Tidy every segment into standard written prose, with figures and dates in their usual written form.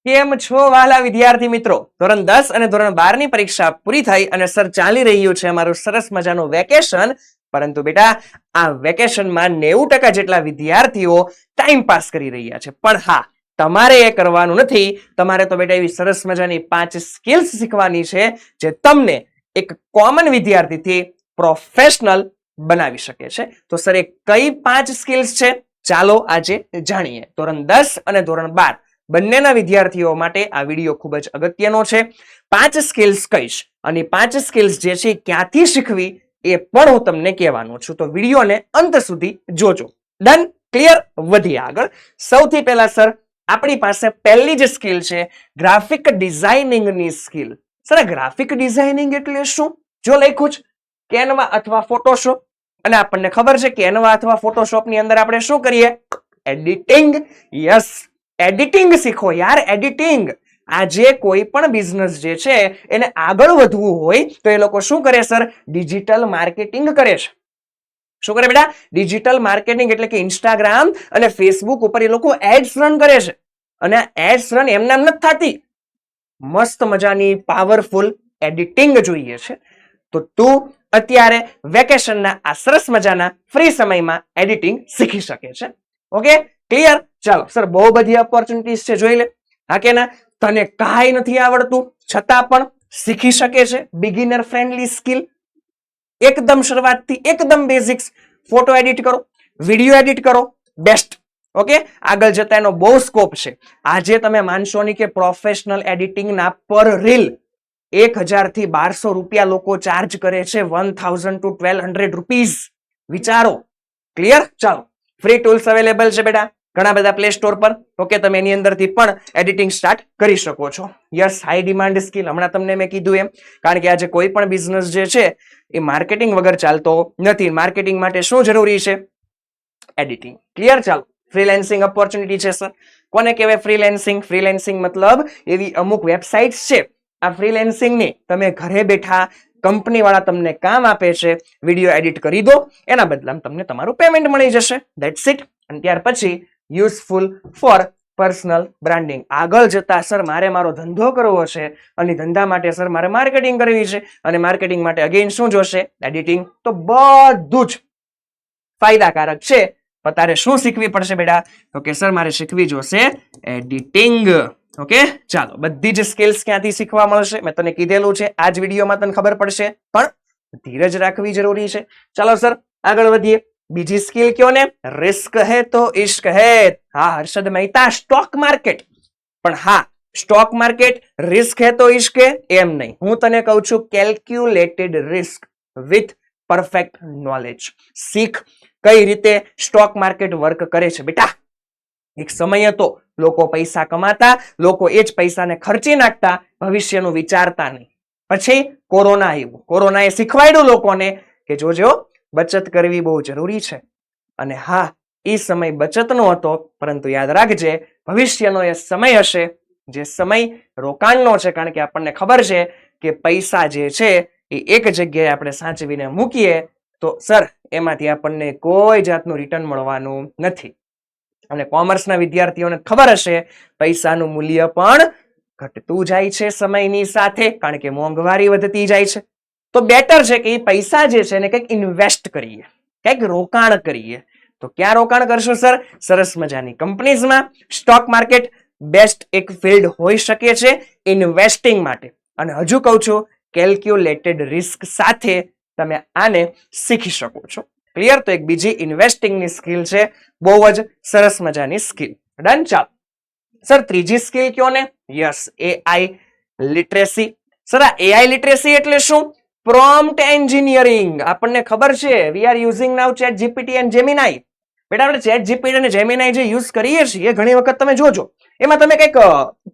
કેમ છો વાલા વિદ્યાર્થી મિત્રો? ધોરણ 10 અને ધોરણ 12 ની પરીક્ષા પૂરી થઈ અને સર ચાલી રહ્યું છે અમારું સરસ મજાનું વેકેશન. પરંતુ બેટા આ વેકેશનમાં 90% જેટલા વિદ્યાર્થીઓ ટાઈમ પાસ કરી રહ્યા છે. પણ હા, તમારે એ કરવાનું નથી. તમારે તો બેટા એવી સરસ મજાની 5 સ્કિલ્સ શીખવાની છે જે તમને એક કોમન વિદ્યાર્થીથી પ્રોફેશનલ બનાવી શકે છે. તો સર એ કઈ 5 સ્કિલ્સ છે ચાલો આજે જાણીએ. ધોરણ 10 અને ધોરણ 12 બંનેના વિદ્યાર્થીઓ માટે આ વિડીયો ખૂબ જ અગત્યનો છે. 5 સ્કિલ્સ કહીશ અને 5 સ્કિલ્સ જે છે ક્યાંથી શીખવી એ પણ હું તમને કહેવાનો છું. તો વિડીયોને અંત સુધી જોજો. ડન? ક્લિયર? વધીએ આગળ. સૌથી પહેલા સર આપણી પાસે પહેલી જે સ્કિલ છે ગ્રાફિક ડિઝાઇનિંગની સ્કિલ. સર ગ્રાફિક ડિઝાઇનિંગ એટલે શું? જો લખ્યું છે કેનવા અથવા ફોટોશોપ, અને આપણને ખબર છે કેનવા અથવા ફોટોશોપ ની અંદર આપણે શું કરીએ? એડિટિંગ. યસ, એડિટિંગ શીખો યાર, એડિટિંગ. આજે કોઈ પણ બિઝનેસ જે છે એને આગળ વધવું હોય તો એ લોકો શું કરે સર? ડિજિટલ માર્કેટિંગ કરે છે. શું કરે બેટા? ડિજિટલ માર્કેટિંગ એટલે કે ઇન્સ્ટાગ્રામ અને ફેસબુક ઉપર એ લોકો એડ્સ રન કરે છે. અને એડ્સ રન એમનામ નથી થતી, મસ્ત મજાની પાવરફુલ એડિટિંગ જોઈએ છે. તો તું અત્યારે વેકેશનના આ સરસ મજાના ફ્રી સમયમાં એડિટિંગ શીખી શકે છે. Okay, clear? ચાલો સર, બહુ બધી ઓપોર્ચ્યુનિટીઝ છે, જોઈ લે. હા કે ના? તને કાંઈ નથી આવડતું છતાં પણ શીખી શકે છે. બિગિનર ફ્રેન્ડલી સ્કિલ, એકદમ શરૂઆતથી એકદમ બેઝિક્સ. ફોટો એડિટ કરો, વિડીયો એડિટ કરો, બેસ્ટ. ઓકે, આગળ જતા એનો બહુ સ્કોપ છે. આજે તમે માનશો નહીં કે પ્રોફેશનલ એડિટિંગના પર રીલ 1000 થી 1200 રૂપિયા લોકો ચાર્જ કરે છે. 1000 to 1200 રૂપીઝ. વિચારો. ક્લિયર? ચાલો, ફ્રી ટૂલ્સ અવેલેબલ છે બેટા ઘણા બધા પ્લે સ્ટોર પર. ઓકે, તમે એની અંદરથી પણ એડિટિંગ સ્ટાર્ટ કરી શકો છો. યસ, હાઈ ડિમાન્ડ સ્કિલ, હમણાં તમને મેં કીધું એમ, કારણ કે આજે કોઈ પણ બિઝનેસ જે છે એ માર્કેટિંગ વગર ચાલતો નથી. માર્કેટિંગ માટે શું જરૂરી છે? એડિટિંગ. ક્લિયર? ચાલો, ફ્રીલેન્સિંગ ઓપોર્ચ્યુનિટી છે સર. કોને કહેવાય ફ્રીલેન્સિંગ? ફ્રીલેન્સિંગ મતલબ એવી અમુક વેબસાઇટ્સ છે, આ ફ્રીલેન્સિંગ ની તમે ઘરે બેઠા કંપની વાળા તમને કામ આપે છે, વિડીયો એડિટ કરી દો, એના બદલામાં તમને તમારું પેમેન્ટ મળી જશે. That's it. અને ત્યાર પછી યુઝફુલ ફોર પર્સનલ બ્રાન્ડિંગ. આગળ જતા સર મારે મારો ધંધો કરવો છે અને ધંધા માટે સર મારે માર્કેટિંગ કરવી છે, અને માર્કેટિંગ માટે અગેન શું જોશે? એડિટિંગ. તો બધું જ ફાયદાકારક છે. પણ તારે શું શીખવી પડશે બેટા? તો કે સર મારે શીખવી જોશે એડિટિંગ. ઓકે, ચાલો, બધી જ સ્કિલ્સ ક્યાંથી શીખવા મળશે મેં તને કીધેલું છે, આ જ વિડીયોમાં તને ખબર પડશે, પણ ધીરજ રાખવી જરૂરી છે. ચાલો સર આગળ વધીએ. બીજી સ્કિલ કયો ને? રિસ્ક હે તો ઇશ્ક હે. હા હર્ષદ મહેતા, સ્ટોક માર્કેટ. પણ હા, સ્ટોક માર્કેટ રિસ્ક હે તો ઇશ્ક હે એમ નહીં. હું તને કહું છું calculated risk with perfect knowledge. શીખ કઈ રીતે સ્ટોક માર્કેટ વર્ક કરે છે બેટા. એક સમય હતો લોકો પૈસા કમાતા, લોકો એ જ પૈસાને ખર્ચી નાખતા, ભવિષ્યનું વિચારતા નહીં. પછી કોરોના આવ્યું. કોરોનાએ શીખવાડ્યું લોકોને કે જોજો બચત કરવી બહુ જરૂરી છે. અને હા, એ સમય બચતનો હતો, પરંતુ યાદ રાખજે ભવિષ્યનો એ સમય હશે જે સમય રોકાણનો છે. કારણ કે આપણને ખબર છે કે પૈસા જે છે એ એક જગ્યાએ આપણે સાચવીને મૂકીએ તો સર એમાંથી આપણને કોઈ જાતનું રિટર્ન મળવાનું નથી. અને કોમર્સના વિદ્યાર્થીઓને ખબર હશે પૈસાનું મૂલ્ય પણ ઘટતું જાય છે સમયની સાથે, કારણ કે મોંઘવારી વધતી જાય છે. તો બેટર છે કે એ પૈસા જે છે એને કંઈક ઇન્વેસ્ટ કરીએ, કંઈક રોકાણ કરીએ. તો ક્યાં રોકાણ કરશો સર? સરસ મજાની કંપનીઝમાં. સ્ટોક માર્કેટ બેસ્ટ એક ફિલ્ડ હોઈ શકે છે ઇન્વેસ્ટિંગ માટે. અને હજુ કહું છું કેલ્ક્યુલેટેડ રિસ્ક સાથે તમે આને શીખી શકો છો. ક્લિયર? તો એક બીજી ઇન્વેસ્ટિંગની સ્કિલ છે, બહુ જ સરસ મજાની સ્કિલ. ડન? ચાલો સર ત્રીજી સ્કિલ કયો ને? Yes, AI literacy. સર આ એઆઈ લિટરેસી એટલે શું? Prompt engineering. આપણને ખબર છે we are using now chat GPT and Gemini. બેટા આપણે ચેટ જીપીટી અને જેમિનાઈ જે યુઝ કરીએ છીએ ઘણી વખત તમે જોજો એમાં તમે કંઈક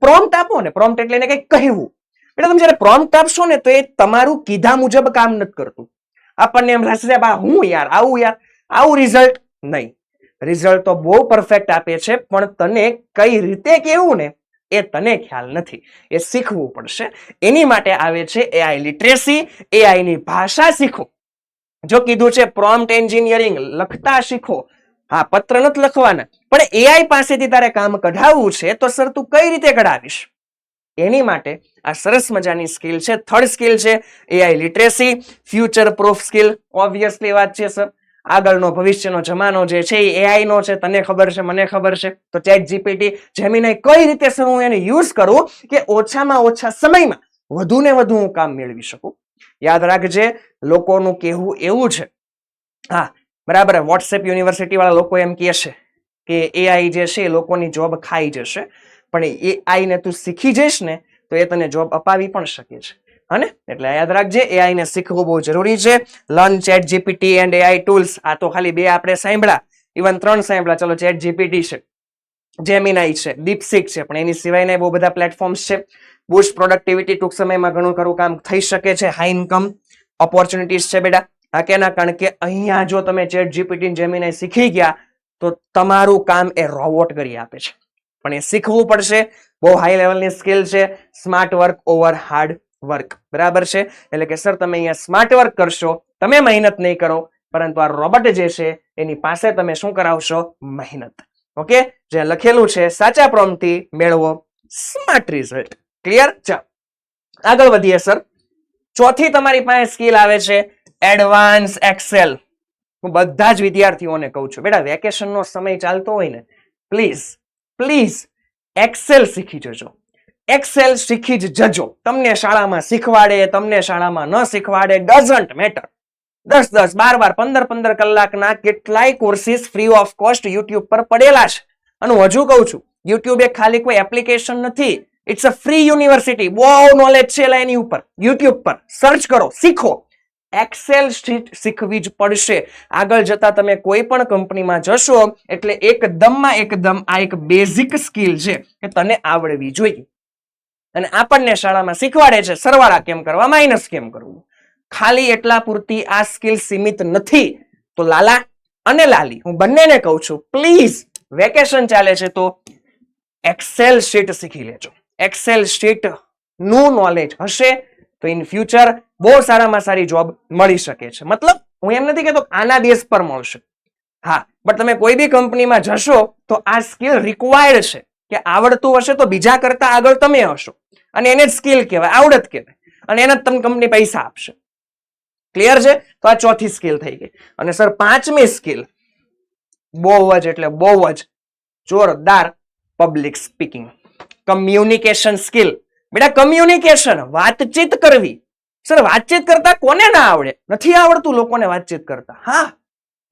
પ્રોમ્પ્ટ આપો ને, પ્રોમ્પ્ટ એટલે એને કંઈક કહેવું. બેટા તમે જ્યારે પ્રોમ્પ્ટ આપશો ને તો એ તમારું કીધા મુજબ કામ નથી કરતું. આપણને એમ થશે હું યાર આવું રિઝલ્ટ નહીં. રિઝલ્ટ તો બહુ પરફેક્ટ આપે છે, પણ તને કઈ રીતે કેવું ને એ તને ખ્યાલ નથી. એ શીખવું પડશે. એની માટે આવે છે એઆઈ લિટરેસી. એઆઈ ની ભાષા શીખો. જો કીધું છે પ્રોમ્પ્ટ એન્જિનિયરિંગ લખતા શીખો, હા, પત્ર નથી લખવાના, પણ એઆઈ પાસેથી તારે કામ કઢાવવું છે તો સર તું કઈ રીતે કઢાવીશ? એની માટે આ સરસ મજાની સ્કિલ છે. થર્ડ સ્કિલ છે AI literacy, future proof skill. Obviously વાત છે સર, આગળનો ભવિષ્યનો જમાનો જે છે એ એઆઈ નો છે. તને ખબર છે, મને ખબર છે. તો ચેટ જીપીટી, જેમિનાઈ કઈ રીતે સર હું એને યુઝ કરું કે ઓછામાં ઓછા સમયમાં વધુ ને વધુ હું કામ મેળવી શકું. યાદ રાખજે, લોકોનું કહેવું એવું છે, હા બરાબર, વોટ્સએપ યુનિવર્સિટી વાળા લોકો એમ કહે છે કે એઆઈ જે છે એ લોકોની જોબ ખાઈ જશે, પણ એઆઈ ને તું શીખી જઈશ ને તો એ તને જોબ અપાવી પણ શકે છે. હને? એટલે યાદ રાખજે, એઆઈ ને શીખવું બહુ જરૂરી છે. Learn chat GPT and AI tools. આ તો ખાલી 2 આપણે સાંભળ્યા, ઇવન 3 સાંભળ્યા. ચલો, ચેટ જીપીટી છે, જેમિનાઈ છે, ડીપસીક છે, પણ એની સિવાયના બહુ બધા પ્લેટફોર્મ્સ છે. બૂસ્ટ પ્રોડક્ટિવિટી, ટૂંક સમયમાં ઘણું ખરું કામ થઈ શકે છે. હાઈ ઇન્કમ ઓપોર્ચ્યુનિટીઝ છે બેટા. હા કેના? કારણ કે અહીંયા જો તમે ચેટ જીપીટી જેમિનાઈ શીખી ગયા તો તમારું કામ એ રોબોટ કરી આપે છે, પણ એ શીખવું પડશે. બહુ હાઈ લેવલની સ્કિલ છે. Smart work over hard work. બરાબર છે? એટલે કે સર તમે અહીંયા સ્માર્ટ વર્ક કરશો, તમે મહેનત નહીં કરો, પરંતુ આ રોબોટ જે છે એની પાસે તમે શું કરાવશો? મહેનત. ઓકે, જે લખેલું છે સાચા પ્રોમ્પ્ટથી મેળવો સ્માર્ટ રિઝલ્ટ. ક્લિયર? ચાલો આગળ વધીએ સર. ચોથી તમારી પાસે સ્કિલ આવે છે એડવાન્સ એક્સેલ. હું બધા જ વિદ્યાર્થીઓને કહું છું, બેટા વેકેશનનો સમય ચાલતો હોય ને, પ્લીઝ એક્સેલ શીખી જજો. એક્સેલ શીખી જ જજો. તમને શાળામાં શીખવાડે, તમને શાળામાં ન શીખવાડે, ડઝન્ટ મેટર. 10-10, 12-12, 15-15 કલાકના કેટલાય courses free of cost YouTube પર પડેલા છે. અને હું હજુ કહું છું, યુટ્યુબ એ ખાલી કોઈ એપ્લિકેશન નથી, ઇટ્સ અ ફ્રી યુનિવર્સિટી. બહુ નોલેજ છે એની ઉપર. યુટ્યુબ પર સર્ચ કરો, શીખો. એક્સેલ શીટ શીખવી જ પડશે. આગળ જતા તમે કોઈ પણ કંપનીમાં જશો એટલે એકદમ આ એક બેઝિક સ્કિલ છે કે તને આવડવી જોઈએ. અને આપણને શાળામાં શીખવાડે છે સરવાળા કેમ કરવા, માઇનસ કેમ કરવું. ખાલી એટલા પૂરતી આ સ્કિલ સીમિત નથી. તો લાલા અને લાલી, હું બંનેને કહું છું, પ્લીઝ વેકેશન ચાલે છે તો એક્સેલ શીટ શીખી લેજો. એક્સેલ શીટ નું નોલેજ હશે તો ઇન ફ્યુચર બહુ સારામાં સારી જોબ મળી શકે છે. મતલબ હું એમ નથી કહેતો આના બેઝ પર મળશે, હા, બટ તમે કોઈ બી કંપનીમાં જશો તો આ સ્કિલ રિક્વાયર્ડ છે કે આવડતું હશે તો બીજા કરતા આગળ તમે હશો, અને એને જ સ્કિલ કહેવાય, આવડત કહેવાય, અને એને જ તમને કંપની પૈસા આપશે. ક્લિયર છે? તો આ ચોથી સ્કિલ થઈ ગઈ. અને સર પાંચમી સ્કિલ બહુ જ એટલે બહુ જ જોરદાર, પબ્લિક સ્પીકિંગ, કમ્યુનિકેશન સ્કિલ. બેટા કમ્યુનિકેશન, વાતચીત કરવી. સર વાતચીત કરતા કોને ના આવડે? નથી આવડતું લોકોને વાતચીત કરતા. હા,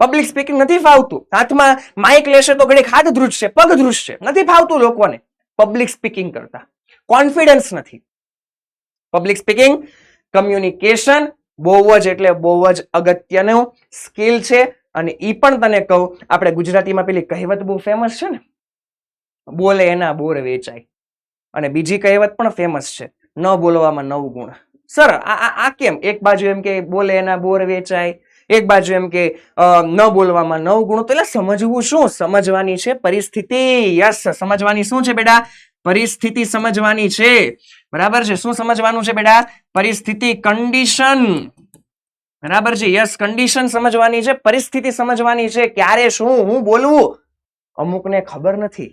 પબ્લિક સ્પીકિંગ નથી ફાવતું. હાથમાં માઇક લેશે તો ઘડીક હાથ ધ્રુજશે, પગ ધ્રુજશે. નથી ફાવતું લોકોને પબ્લિક સ્પીકિંગ કરતા. કોન્ફિડન્સ નથી. પબ્લિક સ્પીકિંગ, કમ્યુનિકેશન બહુ જ એટલે બહુ જ અગત્યનું સ્કિલ છે. અને ઈ પણ તને કહું, આપણે ગુજરાતીમાં પેલી કહેવત બહુ ફેમસ છે ને, બોલે એના બોર વેચાય. અને બીજી કહેવત પણ ફેમસ છે, ન બોલવામાં 9 ગુણ. સર આ કેમ? એક બાજુ એમ કે બોલે એના બોર વેચાય, એક બાજુ એમ કે ન બોલવામાં 9 ગુણ. તો એટલે સમજવું શું? સમજવાની છે પરિસ્થિતિ. યસ, સમજવાની શું છે બેટા? પરિસ્થિતિ સમજવાની છે. બરાબર છે? શું સમજવાનું છે બેટા? પરિસ્થિતિ, કન્ડિશન. બરાબર છે? યસ, કન્ડિશન સમજવાની છે, પરિસ્થિતિ સમજવાની છે. ક્યારે શું હું બોલવું અમુકને ખબર નથી.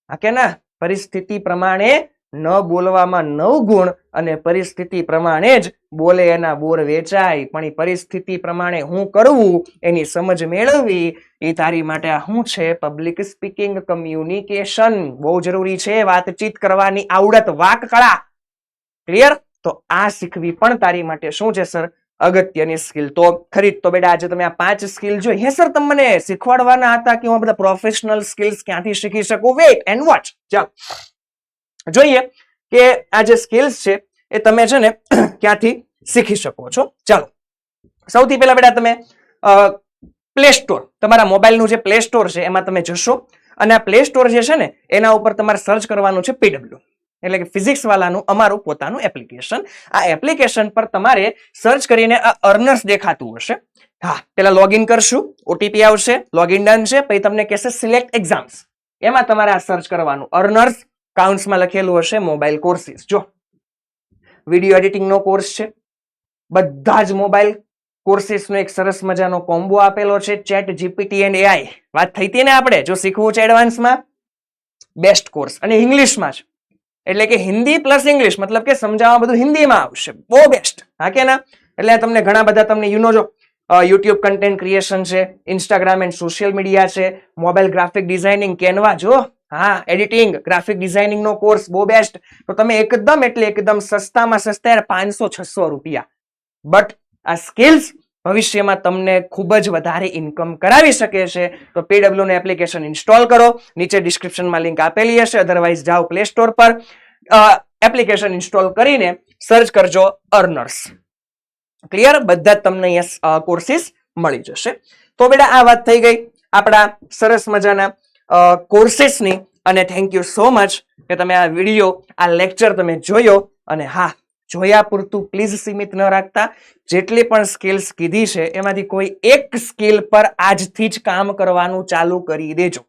હા કે ના? પરિસ્થિતિ પ્રમાણે ન બોલવામાં 9 ગુણ, અને પરિસ્થિતિ પ્રમાણે જ બોલે એના બોર વેચાય. પણ એ પરિસ્થિતિ પ્રમાણે હું કરવું એની સમજ મેળવવી એ તારી માટે આ શું છે? પબ્લિક સ્પીકિંગ, કમ્યુનિકેશન બહુ જરૂરી છે. વાતચીત કરવાની આવડત, વાક કળા. ક્લિયર? તો આ શીખવી પણ તારી માટે શું છે સર? અગત્યની સ્કિલ. તો ખરી તો બેટા આજે તમે આ 5 સ્કિલ જોઈ. હે સર તમે મને શીખવાડવાના હતા કે હું બધા પ્રોફેશનલ સ્કિલ્સ ક્યાંથી શીખી શકું? Weight and watch. ચાલો જોઈએ કે આ જે સ્કિલ્સ છે એ તમે છે ને ક્યાંથી શીખી શકો છો. ચાલો સૌથી પહેલા બેટા તમે પ્લે સ્ટોર, તમારા મોબાઈલનું જે પ્લે સ્ટોર છે એમાં તમે જશો, અને આ પ્લે સ્ટોર જે છે ને એના ઉપર તમારે સર્ચ કરવાનું છે પીડબ્લ્યુ, એટલે કે ફિઝિક્સ વાળાનું અમારું પોતાનું એપ્લિકેશન. આ એપ્લિકેશન પર તમારે સર્ચ કરીને આ અર્નર્સ દેખાતું હશે. હા, પેલા લોગિન કરશું, ઓટીપી આવશે, લોગિન ડન છે, પછી તમને કહેશે સિલેક્ટ એક્ઝામ્સ. એમાં તમારે આ સર્ચ કરવાનું અર્નર્સ, કાઉન્ટ્સમાં લખેલું હશે મોબાઈલ કોર્સિસ. જો વિડીયો એડિટિંગ નો કોર્સ છે, બધા જ મોબાઈલ કોર્સીસનો એક સરસ મજાનો કોમ્બો આપેલો છે, ચેટ જીપીટી એન્ડ એઆઈ. વાત થઈ હતી ને આપણે, જો શીખવું છે એડવાન્સમાં, બેસ્ટ કોર્સ, અને ઇંગ્લિશમાં જ, એટલે કે હિન્દી પ્લસ ઇંગ્લિશ, મતલબ કે સમજાવવા બધું હિન્દીમાં આવશે, બહુ બેસ્ટ. હા કે ના? એટલે તમને ઘણા બધા તમને જો યુટ્યુબ કન્ટેન્ટ ક્રિએશન છે, ઇન્સ્ટાગ્રામ એન્ડ સોશિયલ મીડિયા છે, મોબાઈલ ગ્રાફિક ડિઝાઇનિંગ, કેનવા, જો હા એડિટિંગ, ગ્રાફિક ડિઝાઇનિંગ નો કોર્સ બહુ બેસ્ટ. તો તમે એકદમ એટલે એકદમ સસ્તામાં સસ્તા 500-600 રૂપિયા, બટ આ સ્કિલ્સ ભવિષ્યમાં તમને ખૂબ જ વધારે ઇન્કમ કરાવી શકે છે. તો પીડબ્લ્યુ નું એપ્લિકેશન ઇન્સ્ટોલ કરો, નીચે ડિસ્ક્રિપ્શનમાં લિંક આપેલી હશે, અધરવાઇઝ જાઓ પ્લે સ્ટોર પર, એપ્લિકેશન ઇન્સ્ટોલ કરીને સર્ચ કરજો અર્નર્સ. ક્લિયર? બધા જ તમને અહીંયા કોર્સિસ મળી જશે. તો બેટા આ વાત થઈ ગઈ આપણા સરસ મજાના કોર્સિસની, અને થેન્ક યુ સો મચ કે તમે આ વિડીયો, આ લેક્ચર તમે જોયો. અને હા, જોયા પૂરતું પ્લીઝ સીમિત ન રાખતા. જેટલી પણ સ્કિલ્સ કીધી છે એમાંથી કોઈ એક સ્કિલ પર આજથી જ કામ કરવાનું ચાલુ કરી દેજો.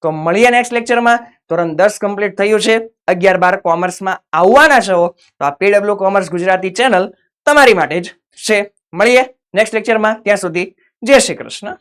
તો મળીએ નેક્સ્ટ લેક્ચરમાં. ધોરણ 10 કમ્પ્લીટ થયું છે, 11-12 કોમર્સમાં આવવાના છો તો આ પીડબ્લ્યુ કોમર્સ ગુજરાતી ચેનલ તમારી માટે જ છે. મળીએ નેક્સ્ટ લેક્ચરમાં, ત્યાં સુધી જય શ્રી કૃષ્ણ.